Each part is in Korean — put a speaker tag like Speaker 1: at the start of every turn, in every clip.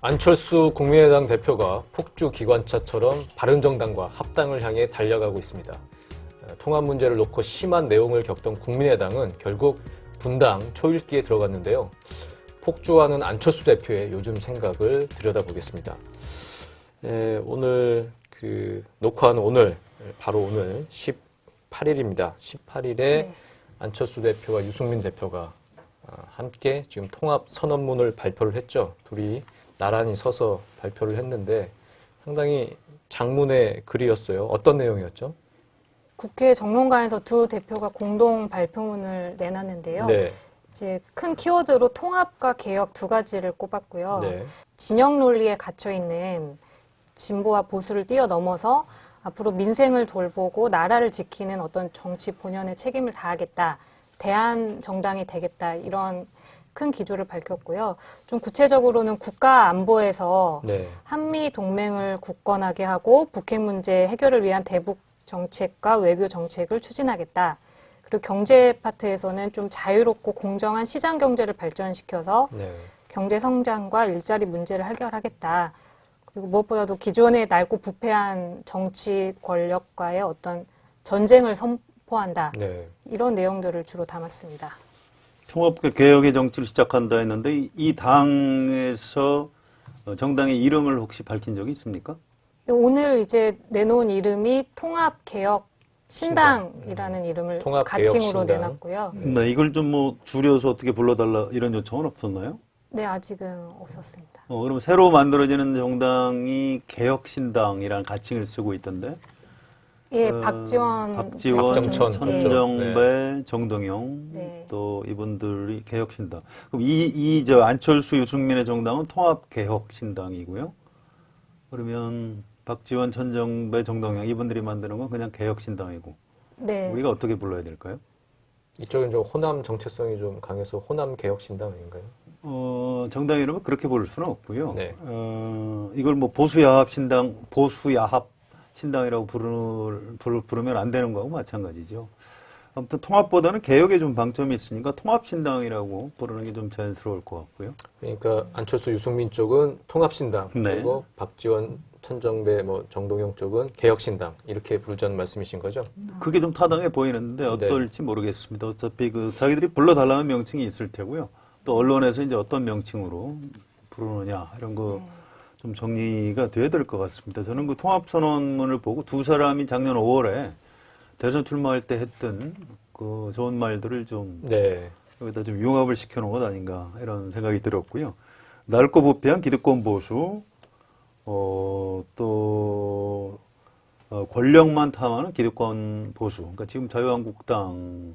Speaker 1: 안철수 국민의당 대표가 폭주 기관차처럼 바른정당과 합당을 향해 달려가고 있습니다. 통합 문제를 놓고 심한 내용을 겪던 국민의당은 결국 분당 초읽기에 들어갔는데요. 폭주하는 안철수 대표의 요즘 생각을 들여다보겠습니다. 오늘 녹화하는 오늘 바로 오늘 18일입니다. 18일에 안철수 대표와 유승민 대표가 함께 지금 통합 선언문을 발표를 했죠. 둘이 나란히 서서 발표를 했는데 상당히 장문의 글이었어요. 어떤 내용이었죠?
Speaker 2: 국회 정론관에서 두 대표가 공동 발표문을 내놨는데요.
Speaker 1: 네.
Speaker 2: 이제 큰 키워드로 통합과 개혁 두 가지를 꼽았고요.
Speaker 1: 네.
Speaker 2: 진영 논리에 갇혀 있는 진보와 보수를 뛰어넘어서 앞으로 민생을 돌보고 나라를 지키는 어떤 정치 본연의 책임을 다하겠다. 대한 정당이 되겠다. 이런 큰 기조를 밝혔고요. 좀 구체적으로는 국가 안보에서
Speaker 1: 네.
Speaker 2: 한미 동맹을 굳건하게 하고 북핵 문제 해결을 위한 대북 정책과 외교 정책을 추진하겠다. 그리고 경제 파트에서는 좀 자유롭고 공정한 시장 경제를 발전시켜서
Speaker 1: 네. 경제
Speaker 2: 성장과 일자리 문제를 해결하겠다. 그리고 무엇보다도 기존의 낡고 부패한 정치 권력과의 어떤 전쟁을 선포한다.
Speaker 1: 네.
Speaker 2: 이런 내용들을 주로 담았습니다.
Speaker 3: 통합과 개혁의 정치를 시작한다 했는데 이 당에서 정당의 이름을 혹시 밝힌 적이 있습니까?
Speaker 2: 오늘 이제 내놓은 이름이 통합개혁신당이라는 이름을 가칭으로 내놨고요.
Speaker 3: 네, 이걸 좀 뭐 줄여서 어떻게 불러달라 이런 요청은 없었나요?
Speaker 2: 네, 아직은 없었습니다.
Speaker 3: 그럼 새로 만들어지는 정당이 개혁신당이라는 가칭을 쓰고 있던데?
Speaker 2: 예, 박지원,
Speaker 1: 박정천,
Speaker 3: 천정배,
Speaker 1: 네.
Speaker 3: 정동영,
Speaker 2: 네.
Speaker 3: 또 이분들이 개혁신당. 그럼 안철수, 유승민의 정당은 통합개혁신당이고요. 그러면 박지원, 천정배, 정동영 이분들이 만드는 건 그냥 개혁신당이고.
Speaker 2: 네.
Speaker 3: 우리가 어떻게 불러야 될까요?
Speaker 1: 이쪽은 좀 호남 정체성이 좀 강해서 호남 개혁신당 아닌가요?
Speaker 3: 정당 이름은 그렇게 부를 수는 없고요.
Speaker 1: 네.
Speaker 3: 이걸 뭐 보수야합 신당이라고 부르면 안 되는 거하고 마찬가지죠. 아무튼 통합보다는 개혁에 좀 방점이 있으니까 통합신당이라고 부르는 게 좀 자연스러울 것 같고요.
Speaker 1: 그러니까 안철수, 유승민 쪽은 통합신당,
Speaker 3: 네.
Speaker 1: 그리고 박지원, 천정배, 정동영 쪽은 개혁신당 이렇게 부르자는 말씀이신 거죠?
Speaker 3: 그게 좀 타당해 보이는데 어떨지 모르겠습니다. 어차피 자기들이 불러달라는 명칭이 있을 테고요. 또 언론에서 이제 어떤 명칭으로 부르느냐 이런 거 좀 정리가 돼야 될 것 같습니다. 저는 그 통합선언문을 보고 두 사람이 작년 5월에 대선 출마할 때 했던 그 좋은 말들을 좀 여기다 좀 융합을 시켜놓은 것 아닌가 이런 생각이 들었고요. 넓고 부패한 기득권 보수, 또 권력만 탐하는 기득권 보수. 그러니까 지금 자유한국당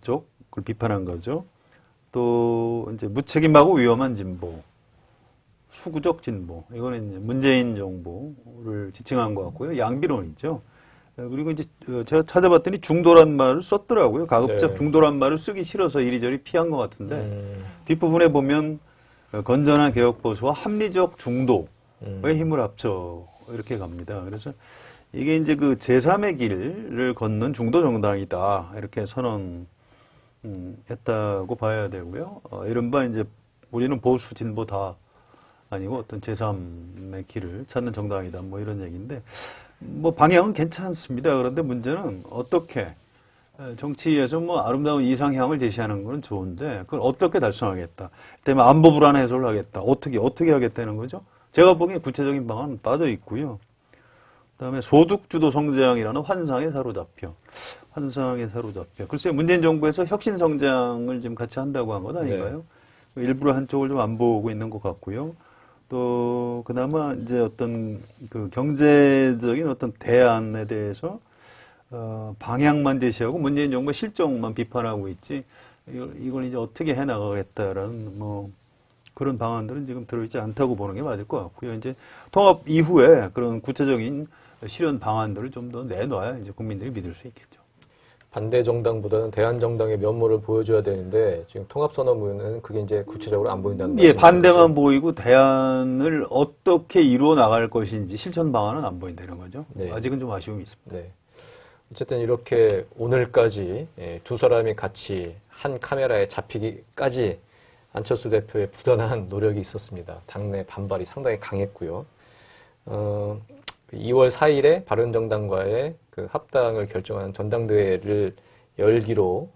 Speaker 3: 쪽을 비판한 거죠. 또 이제 무책임하고 위험한 진보. 수구적 진보. 이거는 이제 문재인 정부를 지칭한 것 같고요. 양비론이죠. 그리고 이제 제가 찾아봤더니 중도란 말을 썼더라고요. 가급적 중도란 말을 쓰기 싫어서 이리저리 피한 것 같은데 뒷부분에 보면 건전한 개혁 보수와 합리적 중도의 힘을 합쳐 이렇게 갑니다. 그래서 이게 이제 그 제3의 길을 걷는 중도 정당이다. 이렇게 선언했다고 봐야 되고요. 이른바 이제 우리는 보수 진보 다 아니고 어떤 제3의 길을 찾는 정당이다. 뭐 이런 얘기인데, 방향은 괜찮습니다. 그런데 문제는 어떻게, 정치에서 아름다운 이상향을 제시하는 건 좋은데, 그걸 어떻게 달성하겠다. 때문에 안보 불안 해소를 하겠다. 어떻게 하겠다는 거죠? 제가 보기엔 구체적인 방안은 빠져 있고요. 그 다음에 소득주도 성장이라는 환상에 사로잡혀. 글쎄요, 문재인 정부에서 혁신 성장을 지금 같이 한다고 한 건 아닌가요? 일부러 한쪽을 좀 안 보고 있는 것 같고요. 또 그나마 이제 어떤 그 경제적인 어떤 대안에 대해서 방향만 제시하고 문재인 정부의 실정만 비판하고 있지 이걸 이제 어떻게 해 나가겠다라는 그런 방안들은 지금 들어있지 않다고 보는 게 맞을 것 같고요. 이제 통합 이후에 그런 구체적인 실현 방안들을 좀 더 내놔야 이제 국민들이 믿을 수 있겠죠.
Speaker 1: 반대 정당보다는 대한 정당의 면모를 보여줘야 되는데 지금 통합선언문에는 그게 이제 구체적으로 안 보인다는 말씀이죠.
Speaker 3: 반대만 보이고 대안을 어떻게 이루어 나갈 것인지 실천 방안은 안 보인다는 거죠.
Speaker 1: 네.
Speaker 3: 아직은 좀 아쉬움이 있습니다.
Speaker 1: 네. 어쨌든 이렇게 오늘까지 두 사람이 같이 한 카메라에 잡히기까지 안철수 대표의 부단한 노력이 있었습니다. 당내 반발이 상당히 강했고요. 2월 4일에 바른정당과의 그 합당을 결정한 전당대회를 열기로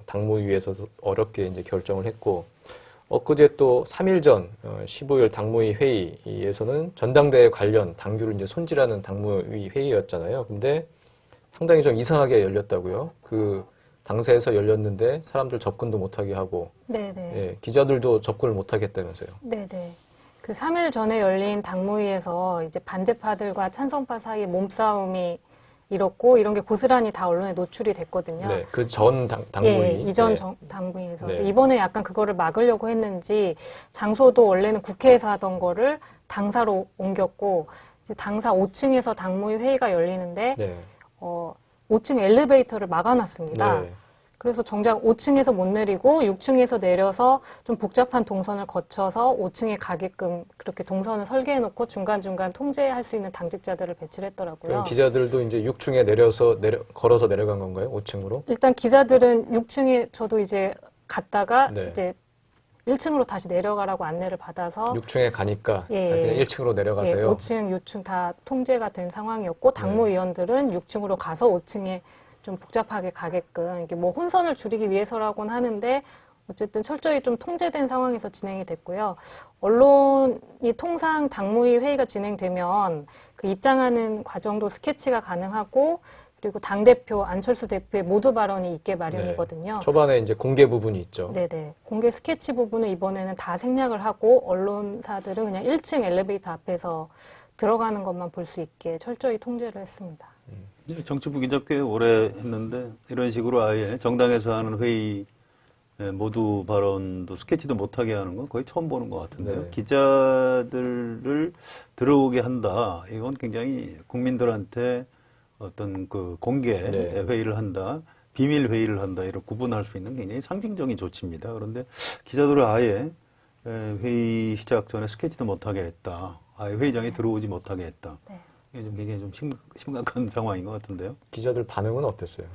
Speaker 1: 당무위에서도 어렵게 이제 결정을 했고, 엊그제 또 3일 전 15일 당무위 회의에서는 전당대회 관련 당규를 이제 손질하는 당무위 회의였잖아요. 근데 상당히 좀 이상하게 열렸다고요. 그 당사에서 열렸는데 사람들 접근도 못하게 하고,
Speaker 2: 네네.
Speaker 1: 예, 기자들도 접근을 못하겠다면서요.
Speaker 2: 네네. 그 3일 전에 열린 당무위에서 이제 반대파들과 찬성파 사이 몸싸움이 일었고, 이런 게 고스란히 다 언론에 노출이 됐거든요.
Speaker 1: 네, 그 전 당무위.
Speaker 2: 예, 이전
Speaker 1: 네.
Speaker 2: 당무위에서.
Speaker 1: 네.
Speaker 2: 이번에 약간 그거를 막으려고 했는지, 장소도 원래는 국회에서 하던 거를 당사로 옮겼고, 이제 당사 5층에서 당무위 회의가 열리는데,
Speaker 1: 네.
Speaker 2: 5층 엘리베이터를 막아놨습니다.
Speaker 1: 네.
Speaker 2: 그래서 정작 5층에서 못 내리고 6층에서 내려서 좀 복잡한 동선을 거쳐서 5층에 가게끔 그렇게 동선을 설계해놓고 중간중간 통제할 수 있는 당직자들을 배치를 했더라고요.
Speaker 1: 그럼 기자들도 이제 6층에 내려서 걸어서 내려간 건가요? 5층으로?
Speaker 2: 일단 기자들은 6층에 저도 이제 갔다가
Speaker 1: 네.
Speaker 2: 이제 1층으로 다시 내려가라고 안내를 받아서
Speaker 1: 6층에 가니까
Speaker 2: 예,
Speaker 1: 그냥 1층으로 내려가세요.
Speaker 2: 예, 5층, 6층 다 통제가 된 상황이었고 당무위원들은 6층으로 가서 5층에 좀 복잡하게 가게끔 이게 뭐 혼선을 줄이기 위해서라고는 하는데 어쨌든 철저히 좀 통제된 상황에서 진행이 됐고요. 언론이 통상 당무위 회의가 진행되면 그 입장하는 과정도 스케치가 가능하고 그리고 당대표, 안철수 대표의 모두 발언이 있게 마련이거든요.
Speaker 1: 초반에 이제 공개 부분이 있죠.
Speaker 2: 네네. 공개 스케치 부분을 이번에는 다 생략을 하고 언론사들은 그냥 1층 엘리베이터 앞에서 들어가는 것만 볼 수 있게 철저히 통제를 했습니다.
Speaker 3: 정치부 기자 꽤 오래 했는데 이런 식으로 아예 정당에서 하는 회의 모두 발언도 스케치도 못하게 하는 건 거의 처음 보는 것 같은데요.
Speaker 1: 네.
Speaker 3: 기자들을 들어오게 한다. 이건 굉장히 국민들한테 어떤 그 공개
Speaker 1: 네.
Speaker 3: 회의를 한다. 비밀 회의를 한다. 이런 구분할 수 있는 굉장히 상징적인 조치입니다. 그런데 기자들을 아예 회의 시작 전에 스케치도 못하게 했다. 아예 회의장에 들어오지 못하게 했다.
Speaker 2: 네.
Speaker 3: 이게 좀 굉장히 좀 심각한 상황인 것 같은데요.
Speaker 1: 기자들 반응은 어땠어요?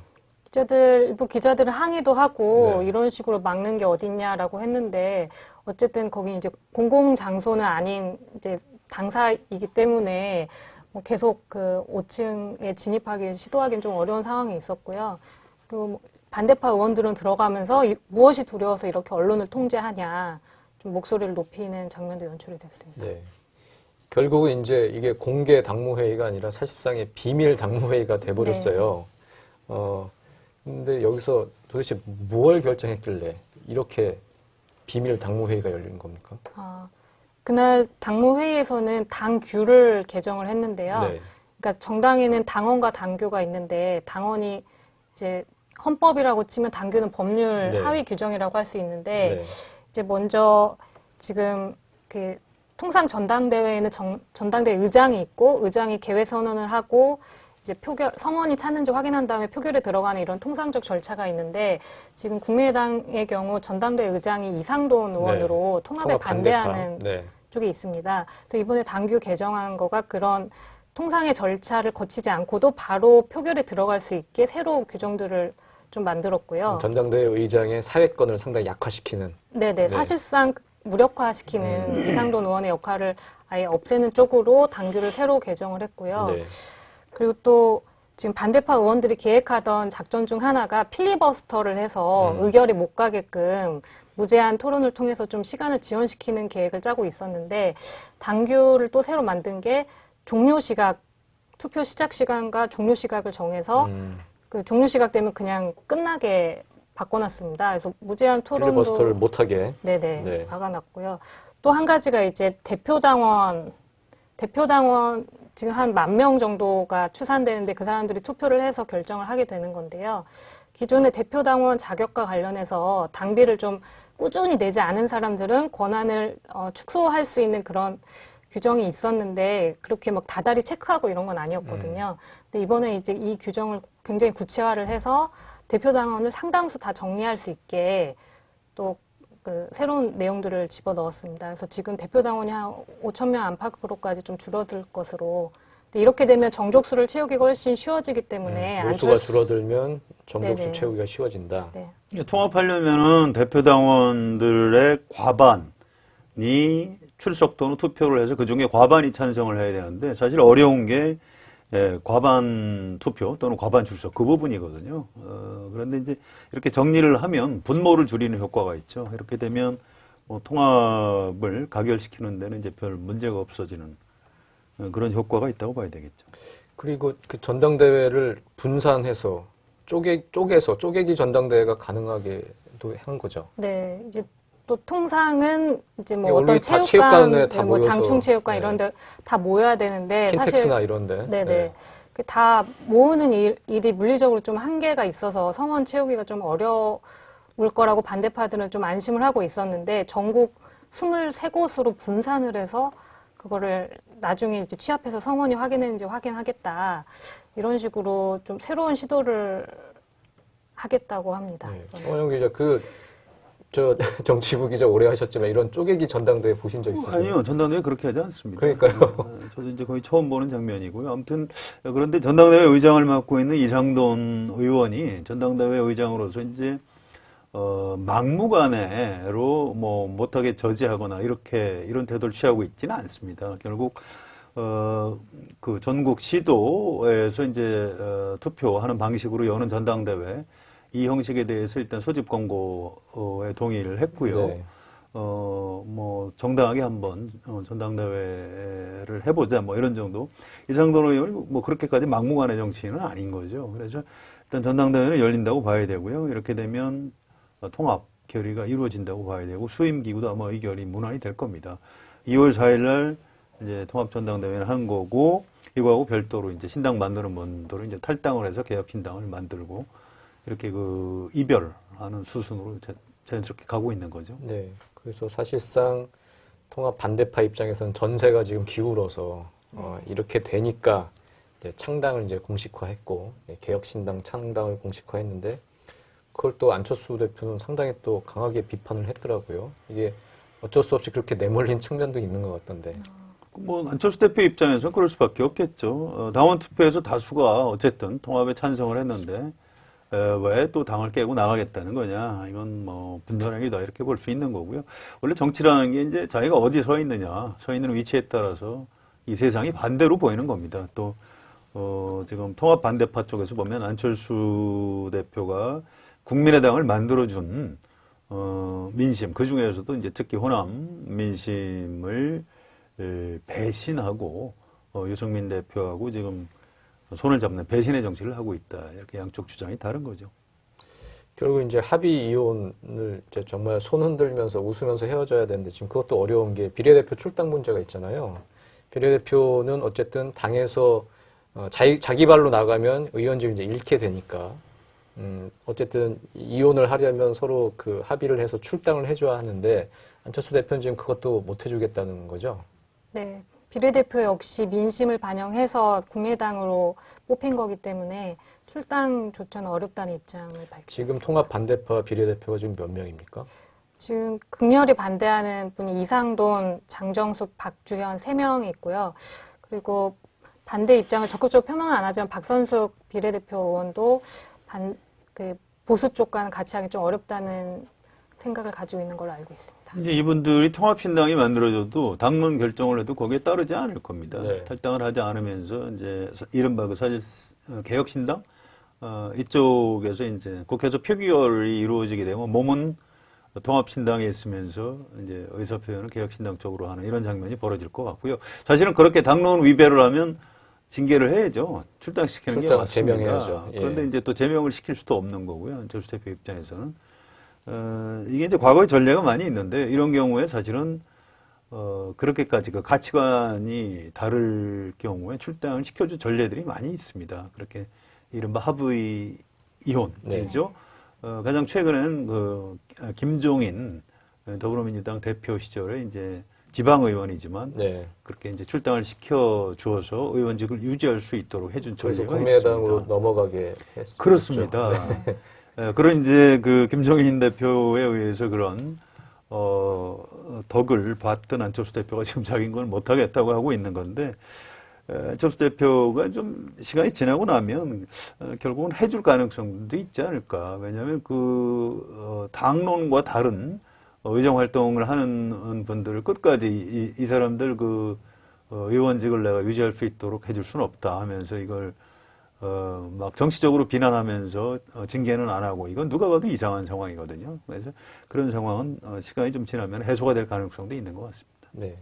Speaker 2: 일부 기자들은 항의도 하고
Speaker 1: 네.
Speaker 2: 이런 식으로 막는 게 어딨냐라고 했는데 어쨌든 거기 이제 공공 장소는 아닌 이제 당사이기 때문에 뭐 계속 그 5층에 진입하기 시도하기는 좀 어려운 상황이 있었고요. 그리고 뭐 반대파 의원들은 들어가면서 무엇이 두려워서 이렇게 언론을 통제하냐 좀 목소리를 높이는 장면도 연출이 됐습니다.
Speaker 1: 네. 결국은 이제 이게 공개 당무회의가 아니라 사실상의 비밀 당무회의가 돼버렸어요. 근데 여기서 도대체 무엇을 결정했길래 이렇게 비밀 당무회의가 열린 겁니까?
Speaker 2: 그날 당무회의에서는 당규를 개정을 했는데요.
Speaker 1: 네.
Speaker 2: 그러니까 정당에는 당원과 당규가 있는데 당원이 이제 헌법이라고 치면 당규는 법률
Speaker 1: 네.
Speaker 2: 하위 규정이라고 할 수 있는데
Speaker 1: 네.
Speaker 2: 이제 먼저 지금 그 통상 전당대회에는 전당대회 의장이 있고 의장이 개회 선언을 하고 이제 성원이 찼는지 확인한 다음에 표결에 들어가는 이런 통상적 절차가 있는데 지금 국민의당의 경우 전당대회 의장이 이상돈 의원으로 통합에
Speaker 1: 통합
Speaker 2: 반대하는
Speaker 1: 네.
Speaker 2: 쪽이 있습니다. 또 이번에 당규 개정한 거가 그런 통상의 절차를 거치지 않고도 바로 표결에 들어갈 수 있게 새로 규정들을 좀 만들었고요.
Speaker 1: 전당대회 의장의 사회권을 상당히 약화시키는.
Speaker 2: 네네. 사실상 무력화시키는 이상돈 의원의 역할을 아예 없애는 쪽으로 당규를 새로 개정을 했고요.
Speaker 1: 네.
Speaker 2: 그리고 또 지금 반대파 의원들이 계획하던 작전 중 하나가 필리버스터를 해서 의결이 못 가게끔 무제한 토론을 통해서 좀 시간을 지연시키는 계획을 짜고 있었는데 당규를 또 새로 만든 게 종료 시각, 투표 시작 시간과 종료 시각을 정해서 그 종료 시각 되면 그냥 끝나게 바꿔놨습니다. 그래서 무제한 토론도
Speaker 1: 필리버스터를 못하게.
Speaker 2: 네네
Speaker 1: 네.
Speaker 2: 막아놨고요. 또 한 가지가 이제 대표당원 지금 한 10,000명 정도가 추산되는데 그 사람들이 투표를 해서 결정을 하게 되는 건데요. 기존의 대표당원 자격과 관련해서 당비를 좀 꾸준히 내지 않은 사람들은 권한을 축소할 수 있는 그런 규정이 있었는데 그렇게 막 다달이 체크하고 이런 건 아니었거든요. 근데 이번에 이제 이 규정을 굉장히 구체화를 해서 대표당원을 상당수 다 정리할 수 있게 또 그 새로운 내용들을 집어넣었습니다. 그래서 지금 대표당원이 한 5,000명 안팎으로까지 좀 줄어들 것으로 이렇게 되면 정족수를 채우기가 훨씬 쉬워지기 때문에
Speaker 1: 모수가 줄어들면 정족수
Speaker 2: 네네.
Speaker 1: 채우기가 쉬워진다.
Speaker 2: 네.
Speaker 3: 통합하려면은 대표 당원들의 과반이 출석 또는 투표를 해서 그 중에 과반이 찬성을 해야 되는데 사실 어려운 게 과반 투표 또는 과반 출석 그 부분이거든요. 그런데 이제 이렇게 정리를 하면 분모를 줄이는 효과가 있죠. 이렇게 되면 뭐 통합을 가결시키는 데는 이제 별 문제가 없어지는 그런 효과가 있다고 봐야 되겠죠.
Speaker 1: 그리고 그 전당대회를 분산해서 쪼개기 전당대회가 가능하게도 한 거죠.
Speaker 2: 네, 이제 또 통상은 이제 뭐
Speaker 1: 원래
Speaker 2: 어떤
Speaker 1: 다
Speaker 2: 체육관,
Speaker 1: 체육관에 다
Speaker 2: 뭐
Speaker 1: 모여서,
Speaker 2: 장충체육관
Speaker 1: 네.
Speaker 2: 이런 데 다 모여야 되는데
Speaker 1: 킨텍스나 이런데.
Speaker 2: 네네. 그 다 모으는 일이 물리적으로 좀 한계가 있어서 성원 채우기가 좀 어려울 거라고 반대파들은 좀 안심을 하고 있었는데 전국 23곳으로 분산을 해서 그거를 나중에 이제 취합해서 성원이 확인했는지 확인하겠다. 이런 식으로 좀 새로운 시도를 하겠다고 합니다.
Speaker 1: 네. 성원영 기자, 정치부 기자 오래 하셨지만 이런 쪼개기 전당대회 보신 적 있으세요?
Speaker 3: 아니요, 전당대회 그렇게 하지 않습니다.
Speaker 1: 그러니까요.
Speaker 3: 저도 이제 거의 처음 보는 장면이고요. 아무튼 그런데 전당대회 의장을 맡고 있는 이상돈 의원이 전당대회 의장으로서 이제 막무가내로 뭐 못하게 저지하거나 이런 태도를 취하고 있지는 않습니다. 결국 그 전국 시도에서 이제 투표하는 방식으로 여는 전당대회 이 형식에 대해서 일단 소집 권고에 동의를 했고요.
Speaker 1: 네.
Speaker 3: 뭐 정당하게 한번 전당대회를 해보자 뭐 이런 정도. 이상돈 의원이 뭐 그렇게까지 막무가내 정치인은 아닌 거죠. 그래서 일단 전당대회는 열린다고 봐야 되고요. 이렇게 되면 통합 결의가 이루어진다고 봐야 되고 수임 기구도 아마 의결이 무난히 될 겁니다. 2월 4일 날 이제 통합 전당대회를 한 거고 이거하고 별도로 이제 신당 만드는 분들은 이제 탈당을 해서 개혁 신당을 만들고 이렇게 그 이별하는 수순으로 자연스럽게 가고 있는 거죠.
Speaker 1: 네. 그래서 사실상 통합 반대파 입장에서는 전세가 지금 기울어서 이렇게 되니까 이제 창당을 이제 공식화했고 개혁신당 창당을 공식화했는데 그걸 또 안철수 대표는 상당히 또 강하게 비판을 했더라고요. 이게 어쩔 수 없이 그렇게 내몰린 측면도 있는 것 같던데.
Speaker 3: 뭐 안철수 대표 입장에서는 그럴 수밖에 없겠죠. 당원 투표에서 다수가 어쨌든 통합에 찬성을 했는데 왜 또 당을 깨고 나가겠다는 거냐. 이건 뭐 분전행위다 이렇게 볼 수 있는 거고요. 원래 정치라는 게 이제 자기가 어디 서 있느냐, 서 있는 위치에 따라서 이 세상이 반대로 보이는 겁니다. 또 지금 통합 반대파 쪽에서 보면 안철수 대표가 국민의당을 만들어준 민심, 그 중에서도 이제 특히 호남 민심을 배신하고 유승민 대표하고 지금 손을 잡는 배신의 정치를 하고 있다. 이렇게 양쪽 주장이 다른 거죠.
Speaker 1: 결국 이제 합의 이혼을 이제 정말 손 흔들면서 웃으면서 헤어져야 되는데 지금 그것도 어려운 게 비례대표 출당 문제가 있잖아요. 비례대표는 어쨌든 당에서 자기 발로 나가면 의원직을 이제 잃게 되니까 어쨌든 이혼을 하려면 서로 그 합의를 해서 출당을 해줘야 하는데 안철수 대표는 지금 그것도 못 해주겠다는 거죠.
Speaker 2: 네. 비례대표 역시 민심을 반영해서 국민의당으로 뽑힌 거기 때문에 출당조차는 어렵다는 입장을 밝혔습니다.
Speaker 1: 지금 통합 반대파 비례대표가 지금 몇 명입니까?
Speaker 2: 지금 극렬히 반대하는 분이 이상돈, 장정숙, 박주현 3명이 있고요. 그리고 반대 입장을 적극적으로 표명은 안 하지만 박선숙 비례대표 의원도 보수 쪽과는 같이 하기 좀 어렵다는 생각을 가지고 있는 걸로 알고 있습니다.
Speaker 3: 이제 이분들이 통합신당이 만들어져도 당론 결정을 해도 거기에 따르지 않을 겁니다.
Speaker 1: 네.
Speaker 3: 탈당을 하지 않으면서 이제 이른바 그 사실 개혁신당 이쪽에서 이제 국회에서 표결이 이루어지게 되면 몸은 통합신당에 있으면서 이제 의사표현을 개혁신당 쪽으로 하는 이런 장면이 벌어질 것 같고요. 사실은 그렇게 당론 위배를 하면 징계를 해야죠. 출당시키는 게 맞습니다.
Speaker 1: 제명해야죠. 예.
Speaker 3: 그런데 이제 또 제명을 시킬 수도 없는 거고요. 안철수 대표 입장에서는. 이게 이제 과거의 전례가 많이 있는데 이런 경우에 사실은 그렇게까지 그 가치관이 다를 경우에 출당을 시켜준 전례들이 많이 있습니다. 그렇게 이른바 합의 이혼이죠. 가장 최근에는 그 김종인 더불어민주당 대표 시절에 이제 지방의원이지만
Speaker 1: 네.
Speaker 3: 그렇게 이제 출당을 시켜 주어서 의원직을 유지할 수 있도록 해준
Speaker 1: 그래서
Speaker 3: 전례가
Speaker 1: 국민의당으로
Speaker 3: 있습니다.
Speaker 1: 넘어가게 했죠.
Speaker 3: 그렇습니다. 그런 이제 그 김종인 대표에 의해서 그런 덕을 봤던 안철수 대표가 지금 자기 건 못하겠다고 하고 있는 건데 안철수 대표가 좀 시간이 지나고 나면 결국은 해줄 가능성도 있지 않을까. 왜냐하면 당론과 다른 의정 활동을 하는 분들을 끝까지 이 사람들 의원직을 내가 유지할 수 있도록 해줄 수는 없다 하면서 이걸 막 정치적으로 비난하면서 징계는 안 하고 이건 누가 봐도 이상한 상황이거든요. 그래서 그런 상황은 시간이 좀 지나면 해소가 될 가능성도 있는 것 같습니다.
Speaker 1: 네.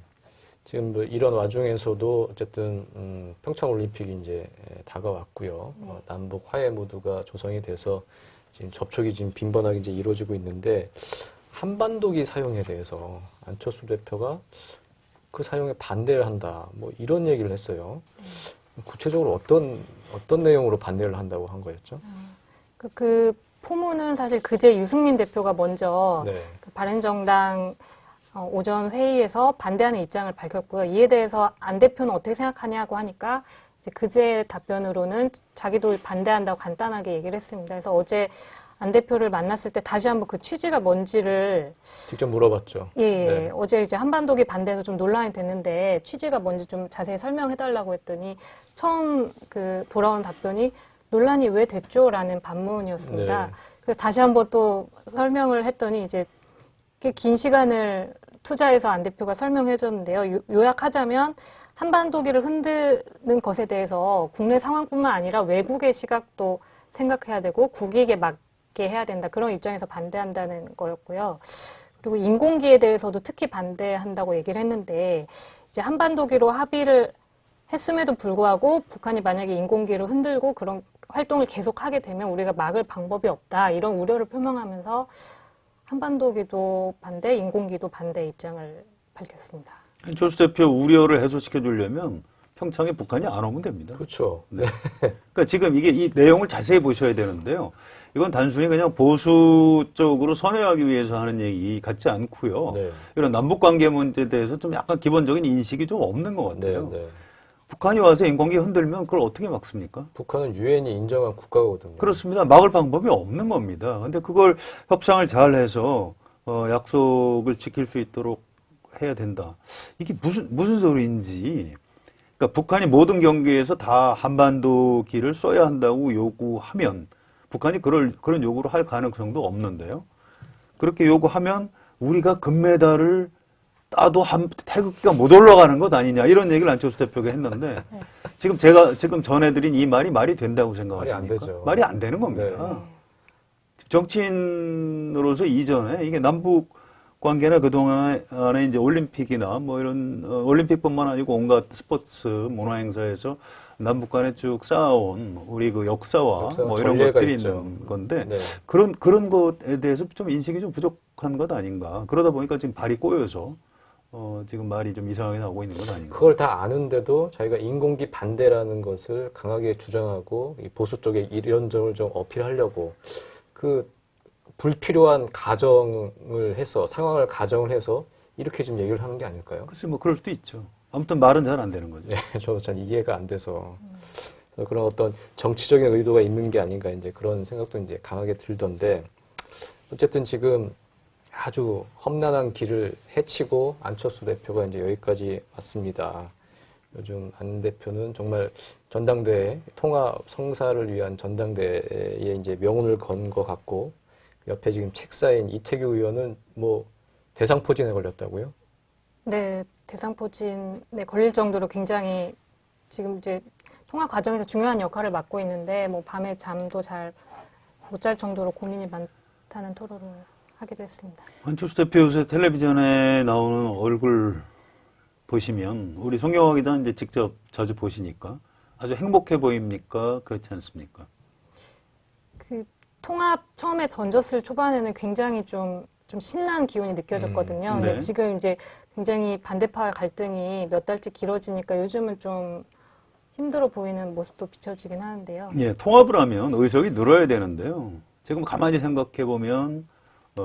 Speaker 1: 지금 뭐 이런 와중에서도 어쨌든 평창 올림픽이 이제 다가왔고요. 남북 화해 무드가 조성이 돼서 지금 접촉이 지금 빈번하게 이제 이루어지고 있는데 한반도기 사용에 대해서 안철수 대표가 그 사용에 반대를 한다. 뭐 이런 얘기를 했어요. 구체적으로 어떤 내용으로 반대를 한다고 한 거였죠?
Speaker 2: 그 포문은 사실 그제 유승민 대표가 먼저
Speaker 1: 네.
Speaker 2: 그 바른정당 오전 회의에서 반대하는 입장을 밝혔고요. 이에 대해서 안 대표는 어떻게 생각하냐고 하니까 이제 그제 답변으로는 자기도 반대한다고 간단하게 얘기를 했습니다. 그래서 어제 안 대표를 만났을 때 다시 한번 그 취지가 뭔지를
Speaker 1: 직접 물어봤죠.
Speaker 2: 예,
Speaker 1: 네.
Speaker 2: 어제 이제 한반도기 반대해서 좀 논란이 됐는데 취지가 뭔지 좀 자세히 설명해달라고 했더니 처음 그 돌아온 답변이 논란이 왜 됐죠?라는 반문이었습니다.
Speaker 1: 네.
Speaker 2: 그래서 다시 한번 또 설명을 했더니 이제 꽤 긴 시간을 투자해서 안 대표가 설명해 줬는데요. 요약하자면 한반도기를 흔드는 것에 대해서 국내 상황뿐만 아니라 외국의 시각도 생각해야 되고 국익에 맞게 해야 된다. 그런 입장에서 반대한다는 거였고요. 그리고 인공기에 대해서도 특히 반대한다고 얘기를 했는데 이제 한반도기로 합의를 했음에도 불구하고 북한이 만약에 인공기를 흔들고 그런 활동을 계속하게 되면 우리가 막을 방법이 없다. 이런 우려를 표명하면서 한반도기도 반대, 인공기도 반대 입장을 밝혔습니다.
Speaker 3: 안철수 대표 우려를 해소시켜 주려면 평창에 북한이 안 오면 됩니다.
Speaker 1: 그렇죠.
Speaker 3: 네. 그러니까 지금 이 내용을 자세히 보셔야 되는데요. 이건 단순히 그냥 보수 쪽으로 선회하기 위해서 하는 얘기 같지 않고요.
Speaker 1: 네.
Speaker 3: 이런 남북 관계 문제에 대해서 좀 약간 기본적인 인식이 좀 없는 것
Speaker 1: 네,
Speaker 3: 같아요.
Speaker 1: 네.
Speaker 3: 북한이 와서 인공기 흔들면 그걸 어떻게 막습니까?
Speaker 1: 북한은 유엔이 인정한 국가거든요.
Speaker 3: 그렇습니다. 막을 방법이 없는 겁니다. 근데 그걸 협상을 잘 해서 약속을 지킬 수 있도록 해야 된다. 이게 무슨 소리인지. 그러니까 북한이 모든 경계에서 다 한반도기를 써야 한다고 요구하면 북한이 그런 요구를 할 가능성도 없는데요. 그렇게 요구하면 우리가 금메달을 따도 태극기가 못 올라가는 것 아니냐 이런 얘기를 안철수 대표가 했는데 지금 전해드린 이 말이 된다고 생각하십니까?
Speaker 1: 말이 안 되죠.
Speaker 3: 말이 안 되는 겁니다. 정치인으로서 이전에 이게 남북 관계나 그동안에 이제 올림픽이나 뭐 이런 올림픽뿐만 아니고 온갖 스포츠 문화 행사에서 남북 간에 쭉 쌓아온 우리 그 역사와 뭐 이런 것들이
Speaker 1: 있죠.
Speaker 3: 있는 건데
Speaker 1: 네.
Speaker 3: 그런 것에 대해서 좀 인식이 좀 부족한 것 아닌가. 그러다 보니까 지금 발이 꼬여서 지금 말이 좀 이상하게 나오고 있는 것 아닌가.
Speaker 1: 그걸 다 아는데도 자기가 인공기 반대라는 것을 강하게 주장하고 이 보수 쪽에 이런 점을 좀 어필하려고 그 불필요한 가정을 해서 상황을 가정을 해서 이렇게 좀 얘기를 하는 게 아닐까요?
Speaker 3: 글쎄 뭐 그럴 수도 있죠. 아무튼 말은 잘 안 되는 거죠.
Speaker 1: 네, 저도 잘 이해가 안 돼서 그런 어떤 정치적인 의도가 있는 게 아닌가 이제 그런 생각도 이제 강하게 들던데 어쨌든 지금 아주 험난한 길을 헤치고 안철수 대표가 이제 여기까지 왔습니다. 요즘 안 대표는 정말 전당대회 통합 성사를 위한 전당대회에 이제 명운을 건 것 같고 옆에 지금 책사인 이태규 의원은 뭐 대상포진에 걸렸다고요?
Speaker 2: 네, 대상포진에 걸릴 정도로 굉장히 지금 이제 통합 과정에서 중요한 역할을 맡고 있는데 뭐 밤에 잠도 잘 못 잘 정도로 고민이 많다는 토론을 하기도 했습니다.
Speaker 3: 안철수 대표 요새 텔레비전에 나오는 얼굴 보시면 우리 송경화 기자 이제 직접 자주 보시니까 아주 행복해 보입니까? 그렇지 않습니까?
Speaker 2: 그 통합 처음에 던졌을 초반에는 굉장히 좀 신난 기운이 느껴졌거든요.
Speaker 3: 네.
Speaker 2: 근데 지금 이제 굉장히 반대파 갈등이 몇 달째 길어지니까 요즘은 좀 힘들어 보이는 모습도 비춰지긴 하는데요.
Speaker 3: 예, 통합을 하면 의석이 늘어야 되는데요. 지금 가만히 생각해 보면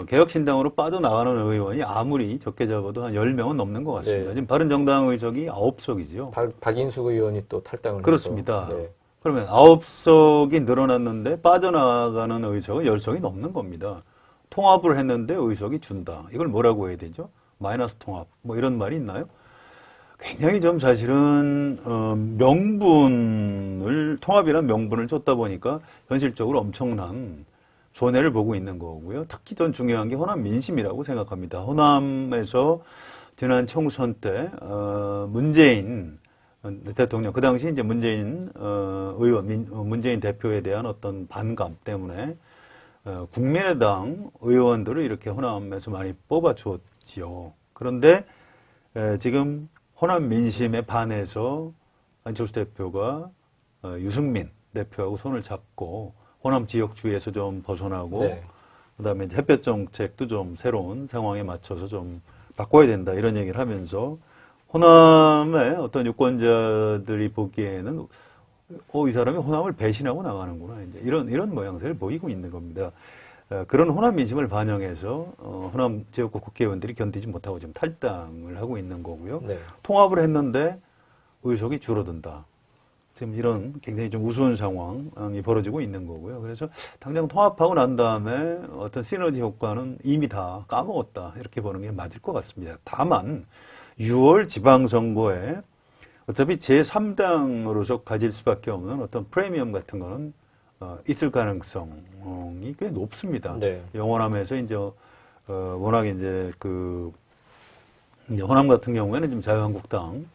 Speaker 3: 개혁신당으로 빠져나가는 의원이 아무리 적게 잡아도 한 10명은 넘는 것 같습니다.
Speaker 1: 네.
Speaker 3: 지금 바른정당 의석이 9석이죠.
Speaker 1: 박인숙 의원이 또 탈당을
Speaker 3: 그렇습니다.
Speaker 1: 해서, 네.
Speaker 3: 그러면 9석이 늘어났는데 빠져나가는 의석은 10석이 넘는 겁니다. 통합을 했는데 의석이 준다. 이걸 뭐라고 해야 되죠? 마이너스 통합. 뭐 이런 말이 있나요? 굉장히 좀 사실은 명분을 통합이라는 명분을 줬다 보니까 현실적으로 엄청난 손해를 보고 있는 거고요. 특히 전 중요한 게 호남 민심이라고 생각합니다. 호남에서 지난 총선 때 문재인 대통령, 그 당시 이제 문재인 의원, 문재인 대표에 대한 어떤 반감 때문에 국민의당 의원들을 이렇게 호남에서 많이 뽑아주었지요. 그런데 지금 호남 민심에 반해서 안철수 대표가 유승민 대표하고 손을 잡고 호남 지역주의에서 좀 벗어나고
Speaker 1: 네.
Speaker 3: 그다음에 이제 햇볕 정책도 좀 새로운 상황에 맞춰서 좀 바꿔야 된다 이런 얘기를 하면서 호남의 어떤 유권자들이 보기에는 이 사람이 호남을 배신하고 나가는구나 이제 이런 모양새를 보이고 있는 겁니다. 그런 호남 민심을 반영해서 호남 지역구 국회의원들이 견디지 못하고 지금 탈당을 하고 있는 거고요.
Speaker 1: 네.
Speaker 3: 통합을 했는데 의석이 줄어든다. 지금 이런 굉장히 좀 우스운 상황이 벌어지고 있는 거고요. 그래서 당장 통합하고 난 다음에 어떤 시너지 효과는 이미 다 까먹었다. 이렇게 보는 게 맞을 것 같습니다. 다만 6월 지방선거에 어차피 제3당으로서 가질 수밖에 없는 어떤 프리미엄 같은 거는 있을 가능성이 꽤 높습니다.
Speaker 1: 네.
Speaker 3: 영호남에서 이제 워낙 이제 이제 호남 같은 경우에는 지금 자유한국당은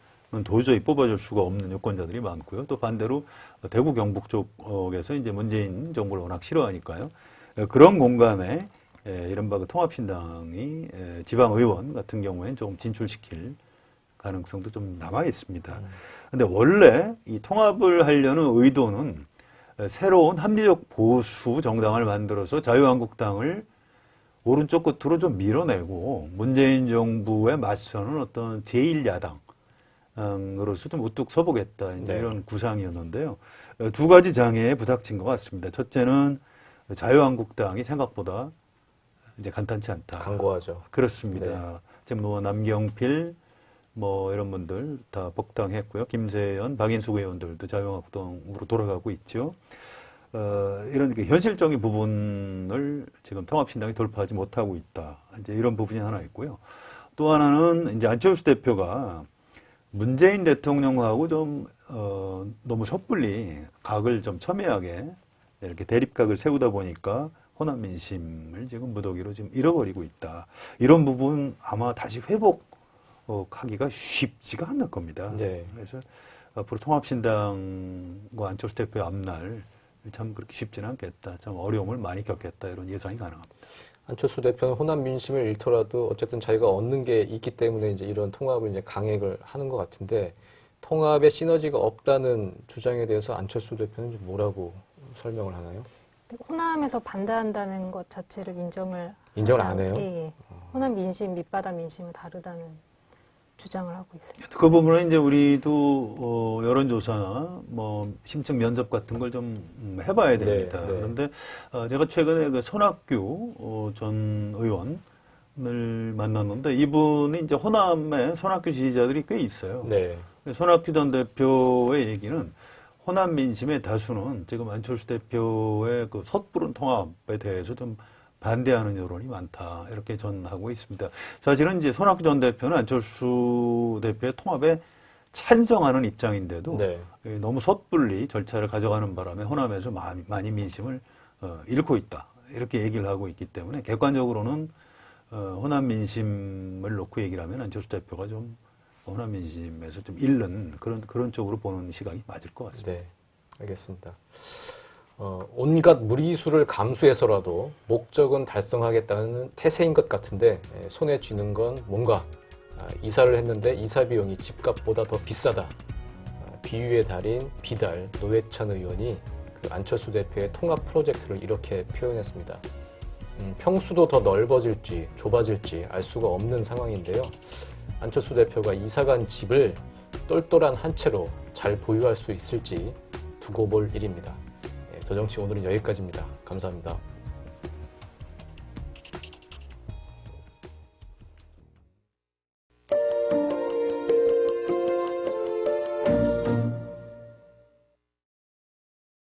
Speaker 3: 도저히 뽑아줄 수가 없는 유권자들이 많고요. 또 반대로 대구 경북 쪽에서 이제 문재인 정부를 워낙 싫어하니까요. 그런 공간에 이른바 그 통합신당이 지방의원 같은 경우에는 조금 진출시킬 가능성도 좀 남아 있습니다. 근데 원래 이 통합을 하려는 의도는 새로운 합리적 보수 정당을 만들어서 자유한국당을 오른쪽 끝으로 좀 밀어내고 문재인 정부에 맞서는 어떤 제1야당으로서 좀 우뚝 서보겠다 이제
Speaker 1: 네.
Speaker 3: 이런 구상이었는데요. 두 가지 장애에 부닥친 것 같습니다. 첫째는 자유한국당이 생각보다 이제 간단치 않다.
Speaker 1: 강고하죠.
Speaker 3: 그렇습니다.
Speaker 1: 네.
Speaker 3: 지금 뭐 남경필 이런 분들 다 복당했고요. 김세연, 박인숙 의원들도 자유한국당으로 돌아가고 있죠. 이런 현실적인 부분을 지금 통합신당이 돌파하지 못하고 있다. 이제 이런 부분이 하나 있고요. 또 하나는 이제 안철수 대표가 문재인 대통령하고 좀 너무 섣불리 각을 좀 첨예하게 이렇게 대립각을 세우다 보니까 호남 민심을 지금 무더기로 지금 잃어버리고 있다. 이런 부분 아마 다시 회복하기가 쉽지가 않을 겁니다.
Speaker 1: 네.
Speaker 3: 그래서 앞으로 통합신당과 안철수 대표의 앞날 참 그렇게 쉽지는 않겠다. 참 어려움을 많이 겪겠다. 이런 예상이 가능합니다.
Speaker 1: 안철수 대표는 호남 민심을 잃더라도 어쨌든 자기가 얻는 게 있기 때문에 이제 이런 통합을 이제 강행을 하는 것 같은데 통합에 시너지가 없다는 주장에 대해서 안철수 대표는 좀 뭐라고 설명을 하나요?
Speaker 2: 호남에서 반대한다는 것 자체를 인정을
Speaker 1: 인정을
Speaker 2: 하지
Speaker 1: 안 해요?
Speaker 2: 예, 예. 호남 민심, 밑바닥 민심은 다르다는 주장을 하고 있어요.
Speaker 3: 그 부분은 이제 우리도 여론조사나 심층 면접 같은 걸 좀 해봐야 됩니다.
Speaker 1: 네, 네.
Speaker 3: 그런데 제가 최근에 그 손학규 전 의원을 만났는데 이분이 이제 호남에 손학규 지지자들이 꽤 있어요.
Speaker 1: 네.
Speaker 3: 손학규 전 대표의 얘기는 호남 민심의 다수는 지금 안철수 대표의 그 섣부른 통합에 대해서 좀 반대하는 여론이 많다. 이렇게 전하고 있습니다. 사실은 이제 손학규 전 대표는 안철수 대표의 통합에 찬성하는 입장인데도
Speaker 1: 네.
Speaker 3: 너무 섣불리 절차를 가져가는 바람에 호남에서 많이 민심을 잃고 있다. 이렇게 얘기를 하고 있기 때문에 객관적으로는 호남 민심을 놓고 얘기를 하면 안철수 대표가 좀 호남 민심에서 좀 잃는 그런 쪽으로 보는 시각이 맞을 것 같습니다.
Speaker 1: 네. 알겠습니다. 온갖 무리수를 감수해서라도 목적은 달성하겠다는 태세인 것 같은데 손에 쥐는 건 뭔가 이사를 했는데 이사 비용이 집값보다 더 비싸다. 비유의 달인 비달 노회찬 의원이 그 안철수 대표의 통합 프로젝트를 이렇게 표현했습니다. 평수도 더 넓어질지 좁아질지 알 수가 없는 상황인데요. 안철수 대표가 이사간 집을 똘똘한 한 채로 잘 보유할 수 있을지 두고 볼 일입니다. 더 정치 오늘은 여기까지입니다. 감사합니다.